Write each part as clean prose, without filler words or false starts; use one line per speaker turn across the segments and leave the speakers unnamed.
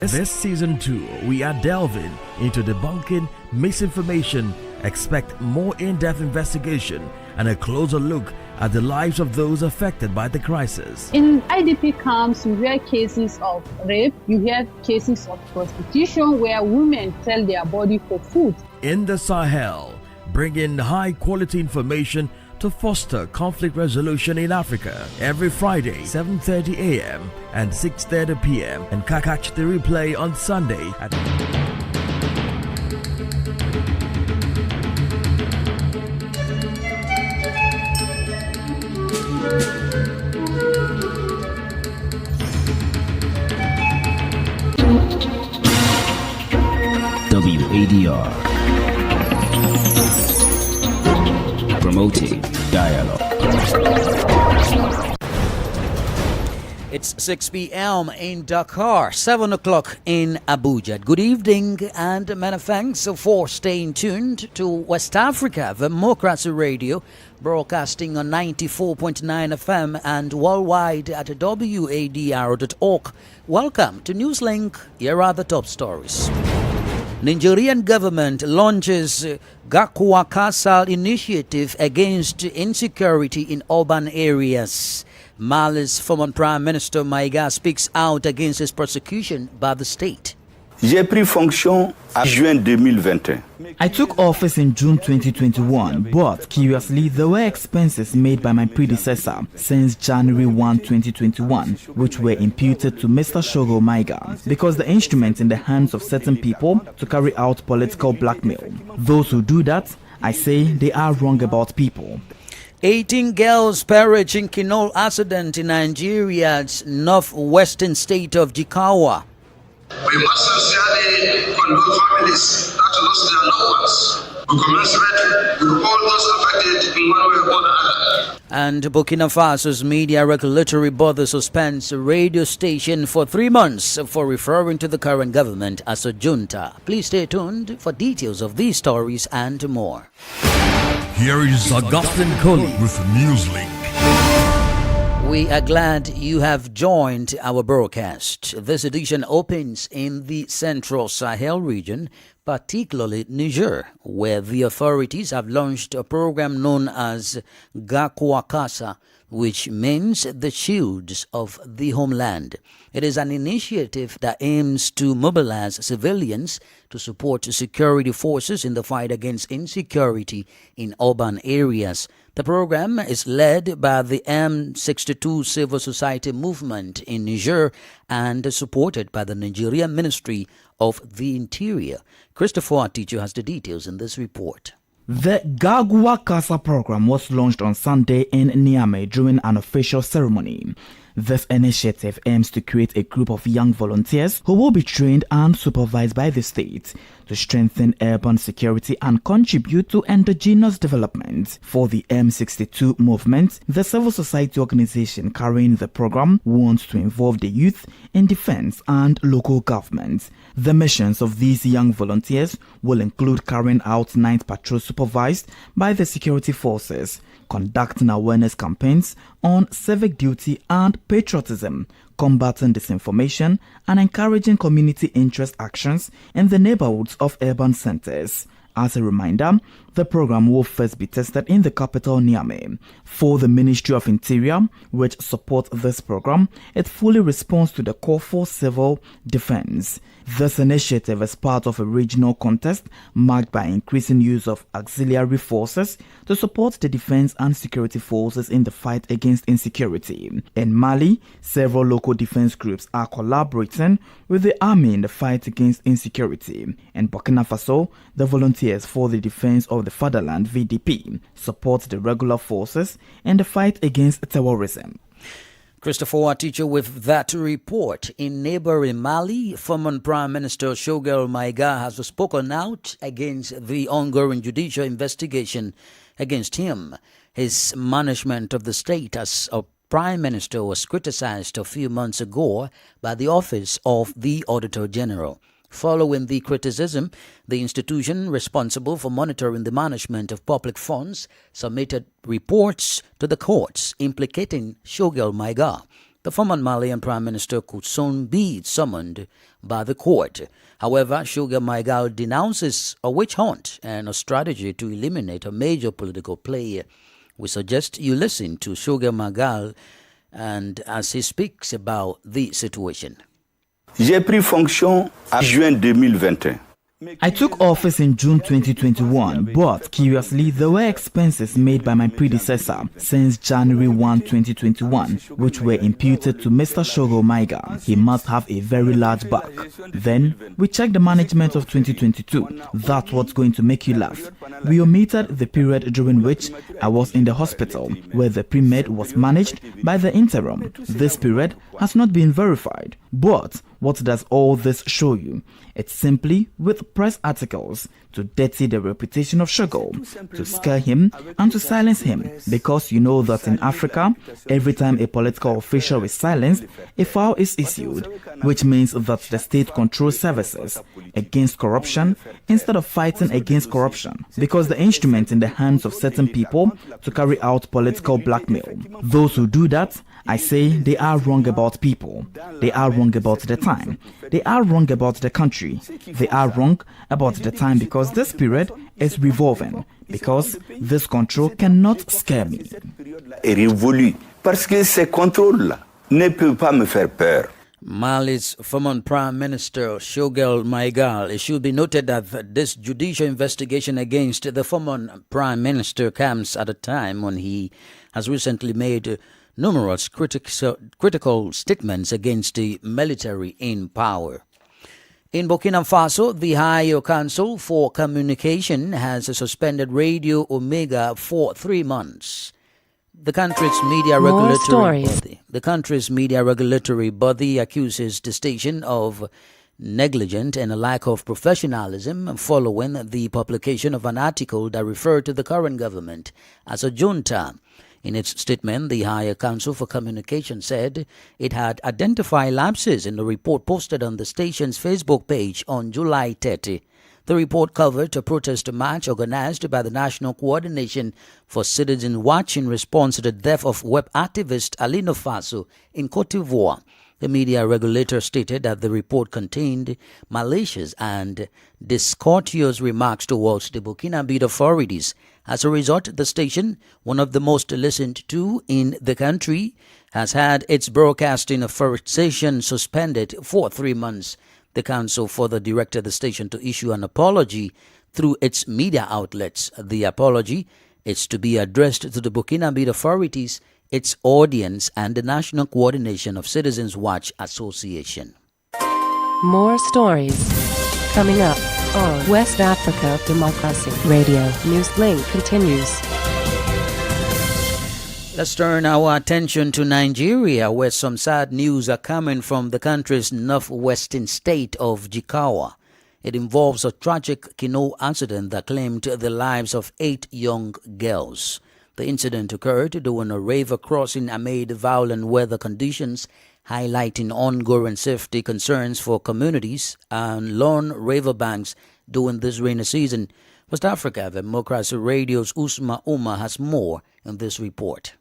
This season 2, we are delving into debunking misinformation. Expect more in-depth investigation and a closer look at the lives of those affected by the crisis.
In IDP camps, you hear cases of rape, you hear cases of prostitution where women sell their body for food.
In the Sahel, bringing high-quality information to foster conflict resolution in Africa every Friday, 7:30 a.m. and 6:30 p.m. and catch the replay on Sunday at
WADR, promoting dialogue.
It's 6 p.m. in Dakar, 7 o'clock in Abuja. Good evening and many thanks for staying tuned to West Africa Democracy Radio, broadcasting on 94.9 FM and worldwide at wadr.org. Welcome to Newslink. Here are the top stories. Nigerian government launches Gakwakasal initiative against insecurity in urban areas. Mali's former Prime Minister Maïga speaks out against his persecution by the state.
J'ai pris fonction en juin 2021.
I took office in June 2021, but curiously, there were expenses made by my predecessor since January 1, 2021, which were imputed to Mr. Shogo Maïga because the instrument in the hands of certain people to carry out political blackmail. Those who do that, I say they are wrong about people.
18 girls perish in Kinol accident in Nigeria's northwestern state of Dakar.
We must sincerely condole families that lost their loved ones. We commiserate with all those affected in one way or another.
And Burkina Faso's media regulatory body suspends a radio station for 3 months for referring to the current government as a junta. Please stay tuned for details of these stories and more.
Here is Augustine Coley with Newslink.
We are glad you have joined our broadcast. This edition opens in the Central Sahel region, particularly Niger, where the authorities have launched a program known as Gakwakasa, which means the shields of the homeland. It is an initiative that aims to mobilize civilians to support security forces in the fight against insecurity in urban areas. The program is led by the M62 civil society movement in Niger and supported by the Nigerian Ministry of the Interior. Christopher Aticho has the details in this report.
The Gagwa Casa program was launched on Sunday in Niamey during an official ceremony. This initiative aims to create a group of young volunteers who will be trained and supervised by the state to strengthen urban security and contribute to endogenous development. For the M62 movement, the civil society organization carrying the program wants to involve the youth in defense and local government. The missions of these young volunteers will include carrying out night patrols supervised by the security forces, conducting awareness campaigns on civic duty and patriotism, combating disinformation, and encouraging community interest actions in the neighborhoods of urban centers. As a reminder, the program will first be tested in the capital Niamey. For the Ministry of Interior, which supports this program, it fully responds to the call for civil defense. This initiative is part of a regional contest marked by increasing use of auxiliary forces to support the defense and security forces in the fight against insecurity. In Mali, several local defense groups are collaborating with the army in the fight against insecurity. In Burkina Faso, the Volunteers for the Defense of the Fatherland (VDP) support the regular forces in the fight against terrorism.
Christopher Aticho with that report. In neighboring Mali, former Prime Minister Shogo Maïga has spoken out against the ongoing judicial investigation against him. His management of the state as a Prime Minister was criticized a few months ago by the Office of the Auditor General. Following the criticism, the institution responsible for monitoring the management of public funds submitted reports to the courts implicating Shogo Maïga. The former Malian Prime Minister could soon be summoned by the court. However, Sugar Maigal denounces a witch hunt and a strategy to eliminate a major political player. We suggest you listen to Sugar Maigal and as he speaks about the situation.
J'ai pris fonction en juin 2021.
I took office in June 2021, but curiously, there were expenses made by my predecessor since January 1, 2021, which were imputed to Mr. Shogo Maiga. He must have a very large back. Then, we checked the management of 2022. That's what's going to make you laugh. We omitted the period during which I was in the hospital, where the pre-med was managed by the interim. This period has not been verified. But what does all this show you? It's simply with press articles to dirty the reputation of Shogo, to scare him and to silence him. Because you know that in Africa, every time a political official is silenced, a foul is issued, which means that the state controls services against corruption instead of fighting against corruption. Because the instrument in the hands of certain people to carry out political blackmail. Those who do that, I say they are wrong about people. They are wrong about the time. They are wrong about the country. They are wrong about the time because this period is revolving. Because this control cannot scare me.
Et révolu parce que ces contrôles ne peuvent pas me faire peur.
Mali's former Prime Minister Shogel Maigal. It should be noted that this judicial investigation against the former Prime Minister comes at a time when he has recently made numerous critical statements against the military in power. In Burkina Faso, the Higher Council for Communication has suspended Radio Omega for 3 months. The country's media regulatory body accuses the station of negligent and a lack of professionalism following the publication of an article that referred to the current government as a junta. In its statement, the Higher Council for Communication said it had identified lapses in the report posted on the station's Facebook page on July 30. The report covered a protest march organized by the National Coordination for Citizen Watch in response to the death of web activist Alino Faso in Cote d'Ivoire. The media regulator stated that the report contained malicious and discourteous remarks towards the Burkinabe authorities. As a result, the station, one of the most listened to in the country, has had its broadcasting authorization suspended for 3 months. The council further directed the station to issue an apology through its media outlets. The apology is to be addressed to the Burkinabe authorities, its audience, and the National Coordination of Citizens Watch Association.
More stories coming up on West Africa Democracy Radio. Newslink continues.
Let's turn our attention to Nigeria, where some sad news are coming from the country's northwestern state of Dakar. It involves a tragic canoe accident that claimed the lives of 8 young girls. The incident occurred during a river crossing amid violent weather conditions, highlighting ongoing safety concerns for communities and lone riverbanks during this rainy season. West Africa Democracy Radio's Usma Umar has more in this report.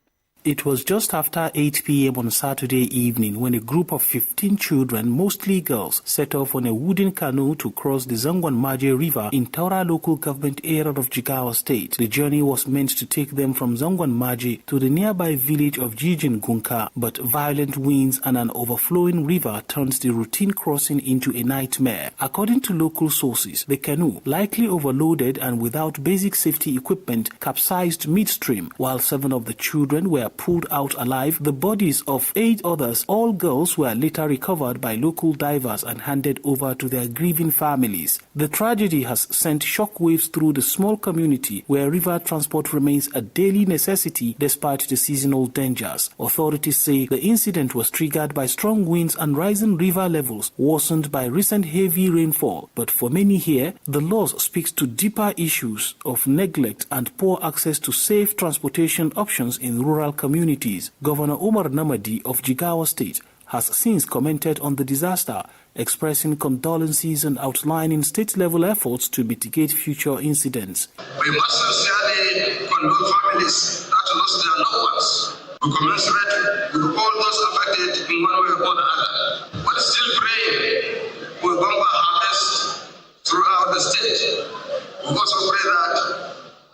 It was just after 8 p.m. on Saturday evening when a group of 15 children, mostly girls, set off on a wooden canoe to cross the Zangwan-Maje River in Taura local government area of Jigawa State. The journey was meant to take them from Zangwan-Maje to the nearby village of Jijin Gunka, but violent winds and an overflowing river turns the routine crossing into a nightmare. According to local sources, the canoe, likely overloaded and without basic safety equipment, capsized midstream, while 7 of the children were pulled out alive. The bodies of 8 others, all girls, were later recovered by local divers and handed over to their grieving families. The tragedy has sent shockwaves through the small community where river transport remains a daily necessity despite the seasonal dangers. Authorities say the incident was triggered by strong winds and rising river levels worsened by recent heavy rainfall. But for many here, the loss speaks to deeper issues of neglect and poor access to safe transportation options in rural communities. Governor Omar Namadi of Jigawa State has since commented on the disaster, expressing condolences and outlining state-level efforts to mitigate future incidents.
We must sincerely condole families that lost their loved ones. We commensurate with all those affected in one way or the other, but still praying for a bumper harvest throughout the state. We also pray that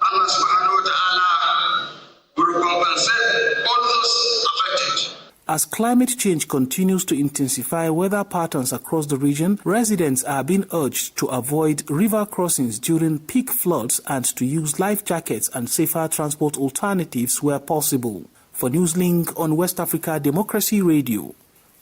Allah subhanahu wa ta'ala will compensate all those affected.
As climate change continues to intensify weather patterns across the region, residents are being urged to avoid river crossings during peak floods and to use life jackets and safer transport alternatives where possible. For Newslink on West Africa Democracy Radio,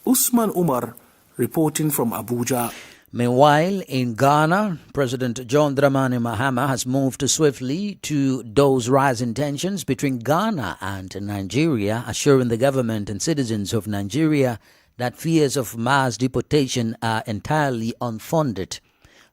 Usman Umar reporting from Abuja.
Meanwhile, in Ghana, President John Dramani Mahama has moved swiftly to dose rising tensions between Ghana and Nigeria, assuring the government and citizens of Nigeria that fears of mass deportation are entirely unfounded.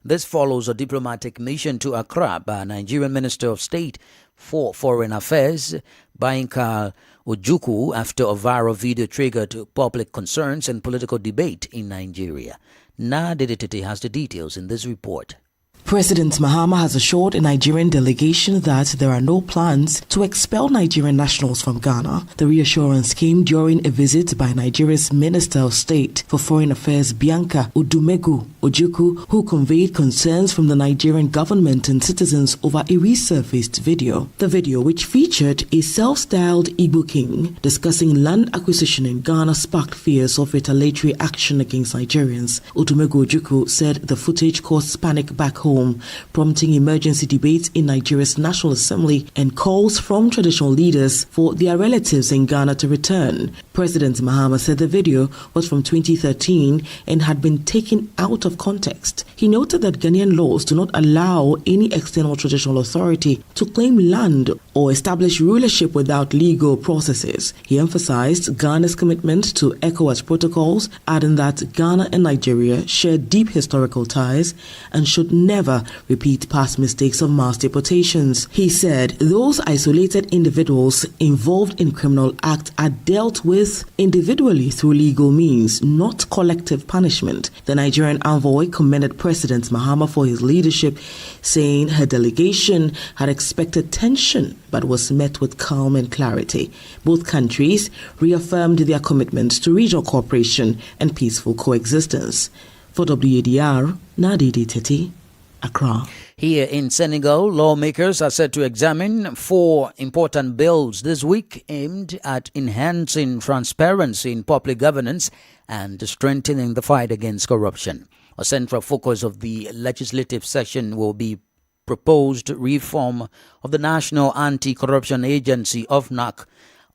This follows a diplomatic mission to Accra by Nigerian Minister of State for Foreign Affairs, Bayinka Ojukwu, after a viral video triggered public concerns and political debate in Nigeria. Nadeditete has the details in this report.
President Mahama has assured a Nigerian delegation that there are no plans to expel Nigerian nationals from Ghana. The reassurance came during a visit by Nigeria's Minister of State for Foreign Affairs Bianca Odumegu Ojukwu, who conveyed concerns from the Nigerian government and citizens over a resurfaced video. The video, which featured a self-styled Igbo king discussing land acquisition in Ghana, sparked fears of retaliatory action against Nigerians. Odumegu Ojukwu said the footage caused panic back home, prompting emergency debates in Nigeria's National Assembly and calls from traditional leaders for their relatives in Ghana to return. President Mahama said the video was from 2013 and had been taken out of context. He noted that Ghanaian laws do not allow any external traditional authority to claim land or establish rulership without legal processes. He emphasized Ghana's commitment to ECOWAS protocols, adding that Ghana and Nigeria share deep historical ties and should never repeat past mistakes of mass deportations. He said those isolated individuals involved in criminal acts are dealt with individually through legal means, not collective punishment. The Nigerian envoy commended President Mahama for his leadership, saying her delegation had expected tension but was met with calm and clarity. Both countries reaffirmed their commitment to regional cooperation and peaceful coexistence. For WADR, Nadidi Teti, Accra.
Here in Senegal, lawmakers are set to examine 4 important bills this week aimed at enhancing transparency in public governance and strengthening the fight against corruption. A central focus of the legislative session will be proposed reform of the National Anti-Corruption Agency (OFNAC).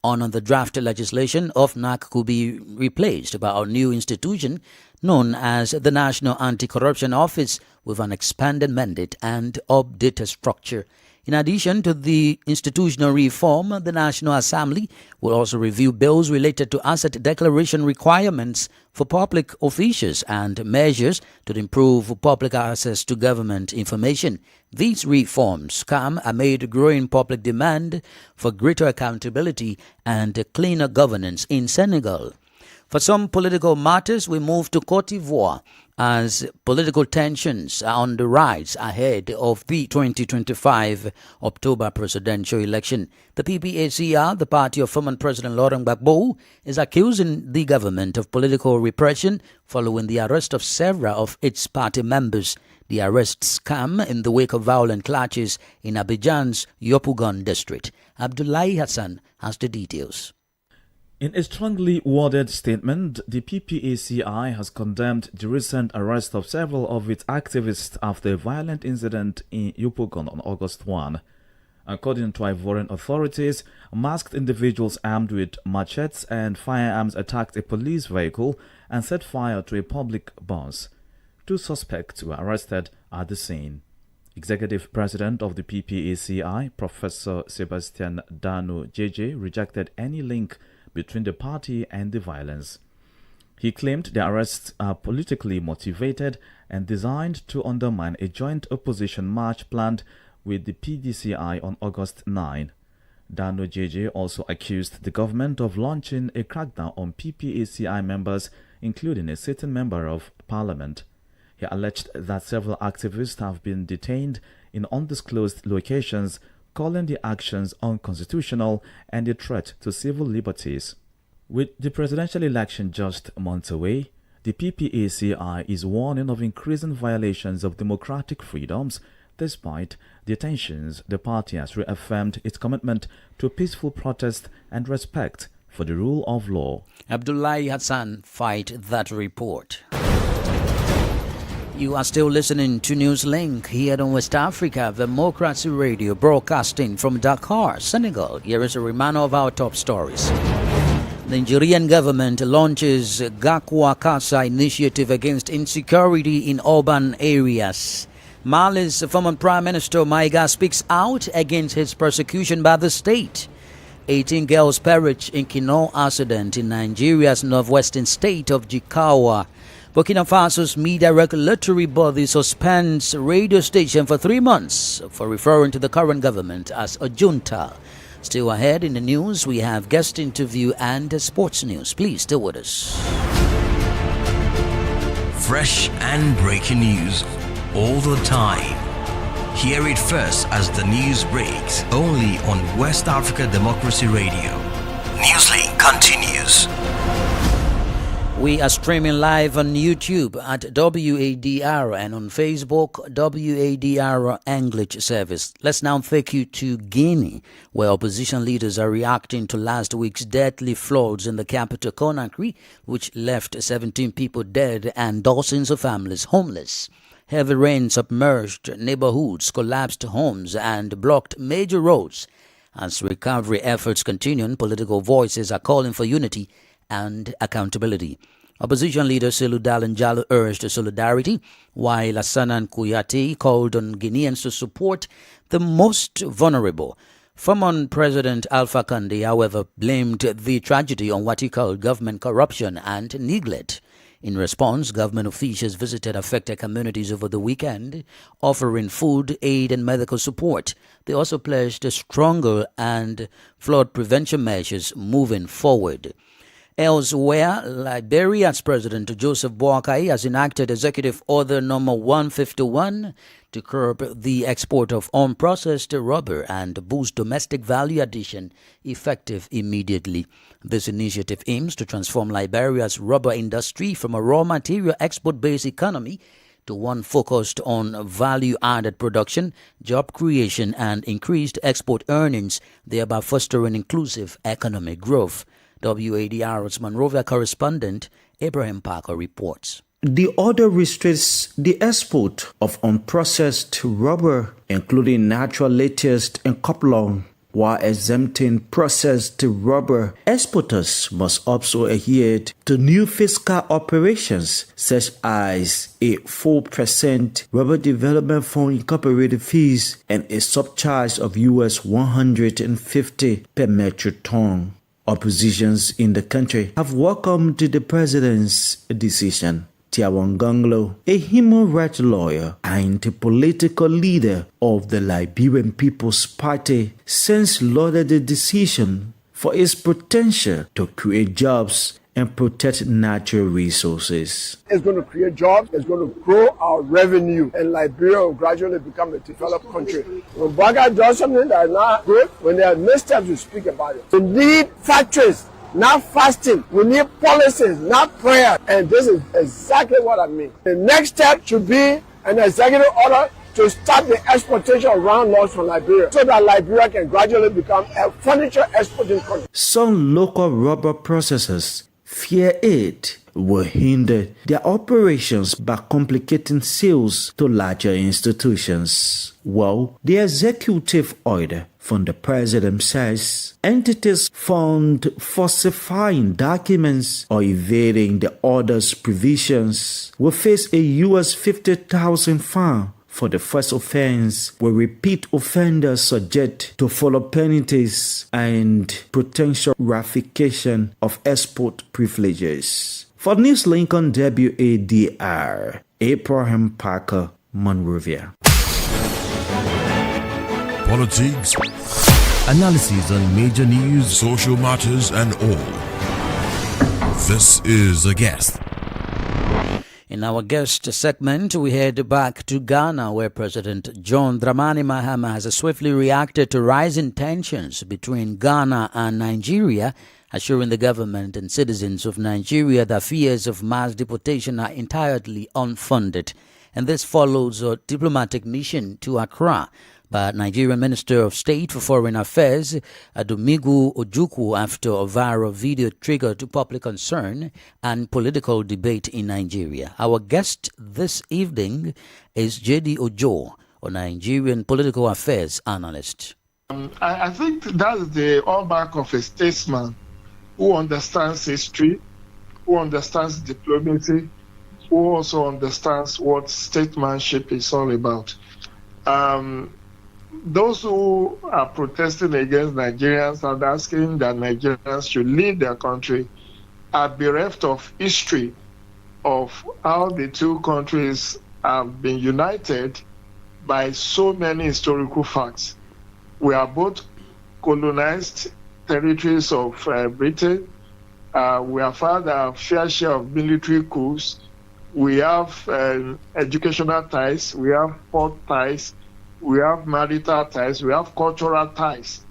On the draft legislation, OFNAC could be replaced by a new institution known as the National Anti-Corruption Office, with an expanded mandate and updated structure. In addition to the institutional reform, the National Assembly will also review bills related to asset declaration requirements for public officials and measures to improve public access to government information. These reforms come amid growing public demand for greater accountability and cleaner governance in Senegal. For some political matters, we move to Cote d'Ivoire as political tensions are on the rise ahead of the 2025 October presidential election. The PPACR, the party of former President Laurent Gbagbo, is accusing the government of political repression following the arrest of several of its party members. The arrests come in the wake of violent clashes in Abidjan's Yopougon district. Abdoulaye Hassan has the details.
In a strongly worded statement, the PPACI has condemned the recent arrest of several of its activists after a violent incident in Yopougon on August 1. According to Ivorian authorities, masked individuals armed with machetes and firearms attacked a police vehicle and set fire to a public bus. 2 suspects were arrested at the scene. Executive President of the PPACI, Professor Sebastian Dano JJ, rejected any link between the party and the violence. He claimed the arrests are politically motivated and designed to undermine a joint opposition march planned with the PDCI on August 9. Dano JJ also accused the government of launching a crackdown on PPACI members, including a sitting member of parliament. He alleged that several activists have been detained in undisclosed locations,
calling the actions unconstitutional and a threat to civil liberties. With the presidential election just months away, the PPACI is warning of increasing violations of democratic freedoms. Despite the tensions, the party has reaffirmed its commitment to peaceful protest and respect for the rule of law.
Abdullahi Hassan fight that report. You are still listening to Newslink here on West Africa Democracy Radio, broadcasting from Dakar, Senegal. Here is a reminder of our top stories. The Nigerian government launches Gakwa Kasa initiative against insecurity in urban areas. Mali's former Prime Minister Maiga speaks out against his persecution by the state. 18 girls perish in Kino accident in Nigeria's northwestern state of Jigawa. Burkina Faso's media regulatory body suspends radio station for 3 months for referring to the current government as a junta. Still ahead in the news, we have guest interview and sports news. Please stay with us.
Fresh and breaking news all the time. Hear it first as the news breaks, only on West Africa Democracy Radio. Newslink continues.
We are streaming live on YouTube at WADR and on Facebook, WADR English Service. Let's now take you to Guinea, where opposition leaders are reacting to last week's deadly floods in the capital Conakry, which left 17 people dead and dozens of families homeless. Heavy rain submerged neighborhoods, collapsed homes, and blocked major roads. As recovery efforts continue, political voices are calling for unity and accountability. Opposition leader Selou Dalein Diallo urged solidarity, while Hassanan Kouyaté called on Guineans to support the most vulnerable. Former President Alpha Condé, however, blamed the tragedy on what he called government corruption and neglect. In response, government officials visited affected communities over the weekend, offering food, aid, and medical support. They also pledged stronger and flood prevention measures moving forward. Elsewhere, Liberia's President Joseph Boakai has enacted Executive Order Number 151 to curb the export of unprocessed rubber and boost domestic value addition, effective immediately. This initiative aims to transform Liberia's rubber industry from a raw material export-based economy to one focused on value-added production, job creation, and increased export earnings, thereby fostering inclusive economic growth. WADR's Monrovia correspondent Abraham Parker reports.
The order restricts the export of unprocessed rubber, including natural latex and couplung, while exempting processed rubber. Exporters must also adhere to new fiscal operations, such as a 4% Rubber Development Fund incorporated fees and a surcharge of US $150 per metric ton. Oppositions in the country have welcomed the president's decision. Tiawanganglo, a human rights lawyer and a political leader of the Liberian People's Party, since lauded the decision for its potential to create jobs and protect natural resources.
It's going to create jobs, it's going to grow our revenue, and Liberia will gradually become a developed country. When Baga does something that is not good, when there are missteps, we speak about it. We need factories, not fasting. We need policies, not prayer. And this is exactly what I mean. The next step should be an executive order to stop the exportation of round logs from Liberia so that Liberia can gradually become a furniture exporting country.
Some local rubber processors fear it will hinder their operations by complicating sales to larger institutions. Well, the executive order from the president says entities found falsifying documents or evading the order's provisions will face a US $50,000 fine for the first offense, where repeat offenders subject to follow penalties and potential ratification of export privileges. For Newslink on WADR, Abraham Parker, Monrovia.
Politics, analysis on major news, social matters, and all. This is a guest.
In our guest segment, we head back to Ghana, where President John Dramani Mahama has swiftly reacted to rising tensions between Ghana and Nigeria, assuring the government and citizens of Nigeria that fears of mass deportation are entirely unfounded. And this follows a diplomatic mission to Accra by Nigerian Minister of State for Foreign Affairs, Adumigu Ojukwu, after a viral video triggered public concern and political debate in Nigeria. Our guest this evening is J.D. Ojo, a Nigerian political affairs analyst.
I think that's the hallmark of a statesman who understands history, who understands diplomacy, who also understands what statesmanship is all about. Those who are protesting against Nigerians and asking that Nigerians should leave their country are bereft of history of how the two countries have been united by so many historical facts. We are both colonized territories of Britain. We have had a fair share of military coups. We have educational ties. We have port ties. We have marital ties. We have cultural ties.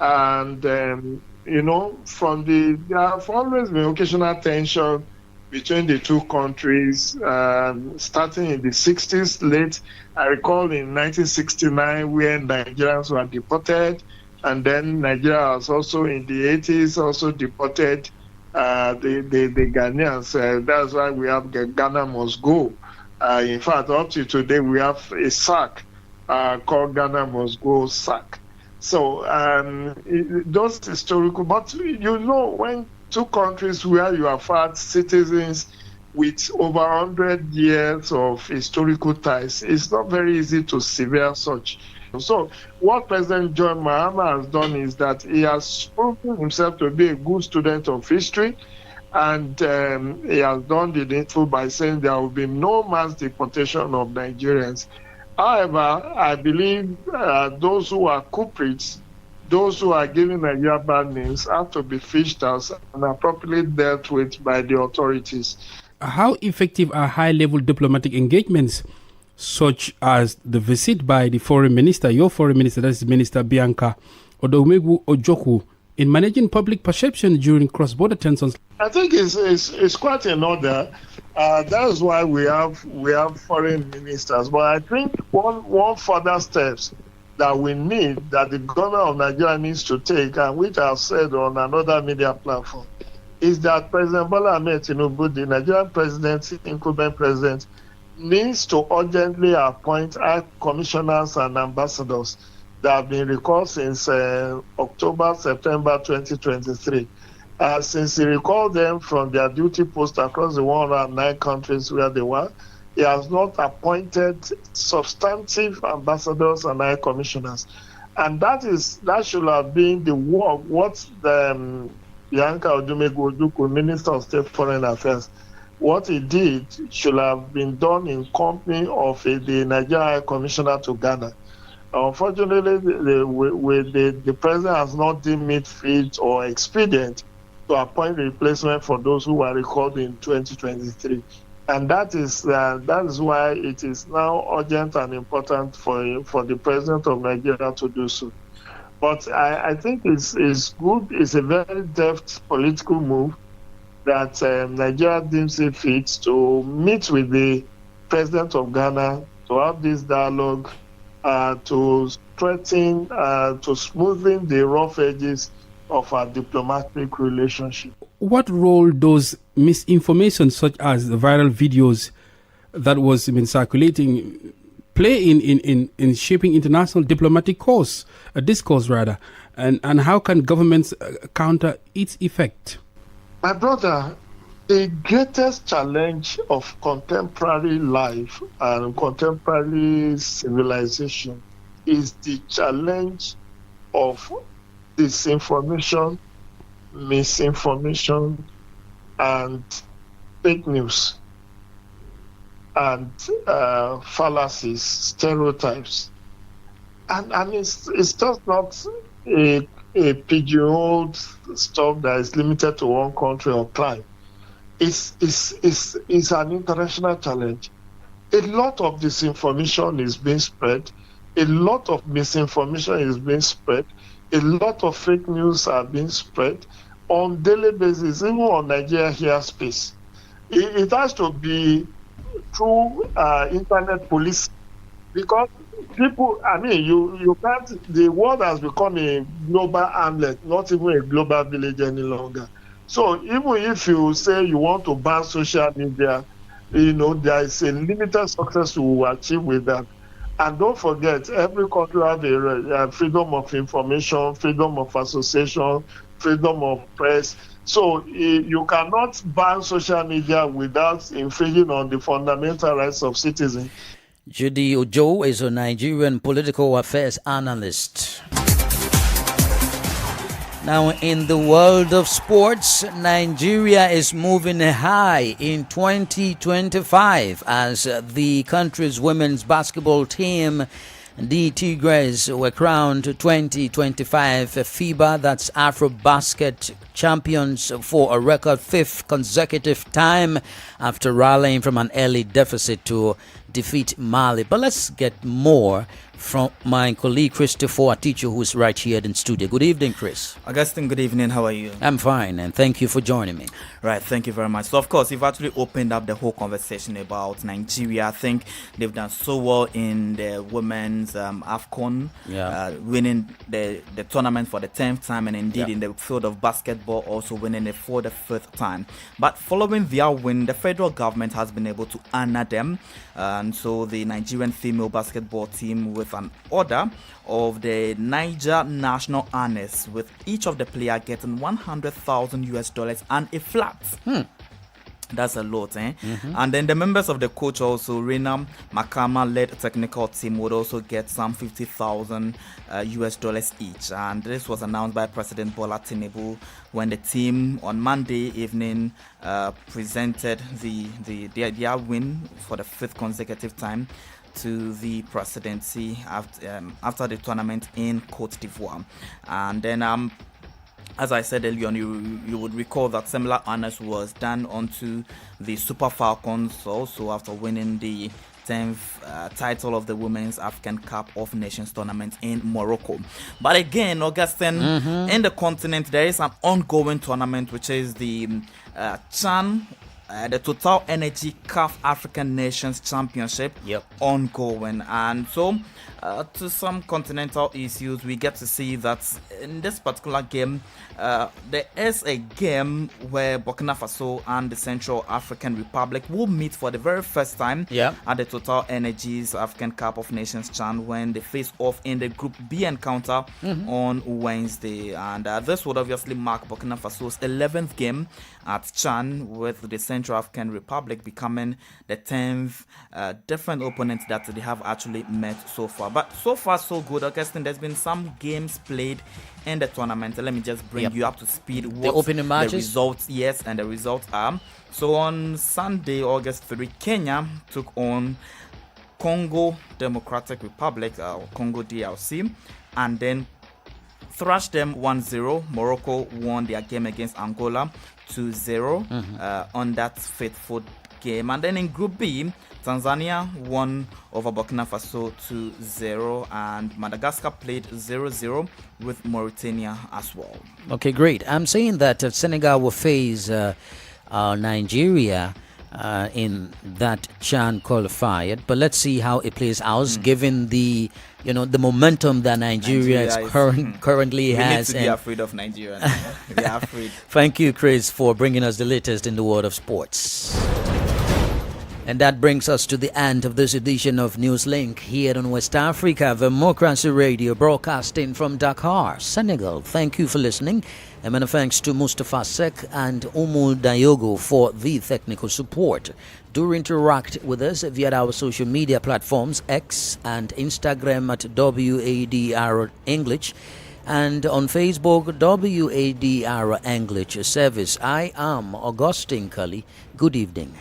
And, there have always been occasional tension between the two countries, starting in the 60s, late. I recall in 1969 when Nigerians were deported, and then Nigeria was also in the 80s also deported the Ghanaians. That's why we have Ghana Must Go. In fact, up to today, we have a SAC called Ghana Must Go SAC. So those historical, but when two countries where you have had citizens with over 100 years of historical ties, it's not very easy to sever such. So what President John Mahama has done is that he has proven himself to be a good student of history, and he has done the needful by saying there will be no mass deportation of Nigerians. However, I believe those who are culprits, those who are giving Nigeria bad names, have to be fished out and appropriately dealt with by the authorities.
How effective are high-level diplomatic engagements, such as the visit by the foreign minister, your foreign minister, that is Minister Bianca Odumegu Ojukwu, in managing public perception during cross-border tensions?
I think it's quite in order. That's why we have foreign ministers. But I think one further steps that we need, that the government of Nigeria needs to take, and which I've said on another media platform, is that President Bola Ahmed Tinubu, the Nigerian president, incumbent president, needs to urgently appoint high commissioners and ambassadors that have been recalled since October, September 2023. Since he recalled them from their duty post across the 109 countries where they were, he has not appointed substantive ambassadors and high commissioners. And that should have been the work, what the Bianca Odumegu Ojukwu, Minister of State Foreign Affairs, what he did should have been done in company of the Nigerian High Commissioner to Ghana. Unfortunately, the president has not deemed it fit or expedient to appoint a replacement for those who were recalled in 2023. And that is why it is now urgent and important for the president of Nigeria to do so. But I think it's good. It's a very deft political move that Nigeria deems it fit to meet with the president of Ghana, to have this dialogue, to strengthen, to smoothen the rough edges of our diplomatic relationship.
What role does misinformation, such as the viral videos that was circulating, play in shaping international diplomatic discourse, and how can governments counter its effect?
My brother, the greatest challenge of contemporary life and contemporary civilization is the challenge of disinformation, misinformation, and fake news, and fallacies, stereotypes. And it's just not a pigeonholed stuff that is limited to one country or clime. is an international challenge. A lot of disinformation is being spread. A lot of misinformation is being spread. A lot of fake news are being spread on daily basis, even on Nigeria here space. It has to be through internet police, because people, you can't, the world has become a global hamlet, not even a global village any longer. So even if you say you want to ban social media, there is a limited success you will achieve with that. And don't forget, every country has a freedom of information, freedom of association, freedom of press. So you cannot ban social media without infringing on the fundamental rights of citizens.
Judy Ojo is a Nigerian political affairs analyst. Now, in the world of sports, Nigeria is moving high in 2025 as the country's women's basketball team, the Tigres, were crowned 2025 FIBA, that's AfroBasket, champions for a record 5th consecutive time after rallying from an early deficit to defeat Mali. But let's get more from my colleague Christopher Aticho, who's right here in studio. Good evening, Chris.
Augustine, good evening. How are you?
I'm fine, and thank you for joining me.
Right, thank you very much. So, of course, you've actually opened up the whole conversation about Nigeria. I think they've done so well in the women's AFCON, winning the tournament for the 10th time, and indeed in the field of basketball, also winning it for the 5th time. But following their win, the federal government has been able to honor them. And so the Nigerian female basketball team, with an order of the Niger National Honors, with each of the players getting $100,000 and a flat. That's a lot, eh? And then the members of the coach also, Rena Makama-led technical team, would also get some $50,000 each. And this was announced by President Bola Tinubu when the team on Monday evening presented their win for the 5th consecutive time to the presidency after the tournament in Côte d'Ivoire. And then as I said earlier on, you would recall that similar honors was done onto the Super Falcons also after winning the 10th title of the Women's African Cup of Nations tournament in Morocco. But again, Augustine, in the continent, there is an ongoing tournament, which is the CHAN, the Total Energy CAF African Nations Championship, ongoing. And so to some continental issues, we get to see that in this particular game, there is a game where Burkina Faso and the Central African Republic will meet for the very first time at the Total Energies African Cup of Nations CHAN, when they face off in the Group B encounter on Wednesday. And this would obviously mark Burkina Faso's 11th game at CHAN, with the Central African Republic becoming the 10th different opponent that they have actually met so far. But so far so good, Augustine. There's been some games played in the tournament. Let me just bring you up to speed.
The opening matches?
The results, and the results are. So on Sunday, August 3, Kenya took on Congo Democratic Republic, Congo DRC, and then thrashed them 1-0. Morocco won their game against Angola 2-0 on that faithful game. And then in Group B, Tanzania won over Burkina Faso 2-0, and Madagascar played 0-0 with Mauritania as well.
Okay, great. I'm saying that Senegal will face Nigeria in that CHAN qualifier, but let's see how it plays out, given the the momentum that Nigeria currently has.
We need to be afraid of Nigeria. We are afraid.
Thank you, Chris, for bringing us the latest in the world of sports. And that brings us to the end of this edition of Newslink here on West Africa Democracy Radio, broadcasting from Dakar, Senegal. Thank you for listening. And many thanks to Mustafa Sek and Umu Dayogo for the technical support. Do interact with us via our social media platforms, X and Instagram at WADR English, and on Facebook, WADR English Service. I am Augustine Cully. Good evening.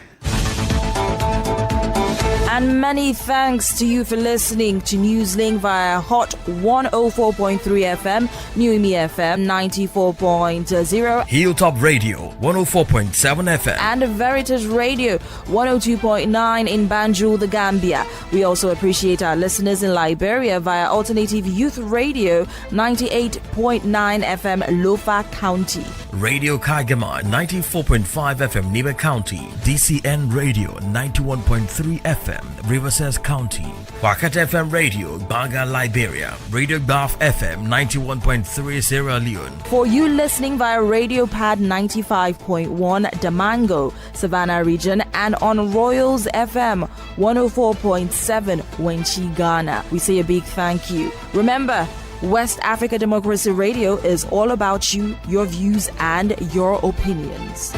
And many thanks to you for listening to Newslink via Hot 104.3 FM, Newmi FM 94.0,
Hilltop Radio 104.7 FM,
and Veritas Radio 102.9 in Banjul, the Gambia. We also appreciate our listeners in Liberia via Alternative Youth Radio 98.9 FM, Lofa County.
Radio Kagama 94.5 FM, Nibe County, DCN Radio 91.3 FM, Riverside County, Wakat FM Radio, Baga, Liberia, Radio Baf FM 91.3 Sierra Leone.
For you listening via Radio Pad 95.1 Damango, Savannah region, and on Royals FM 104.7 Wenchi, Ghana, we say a big thank you. Remember, West Africa Democracy Radio is all about you, your views, and your opinions.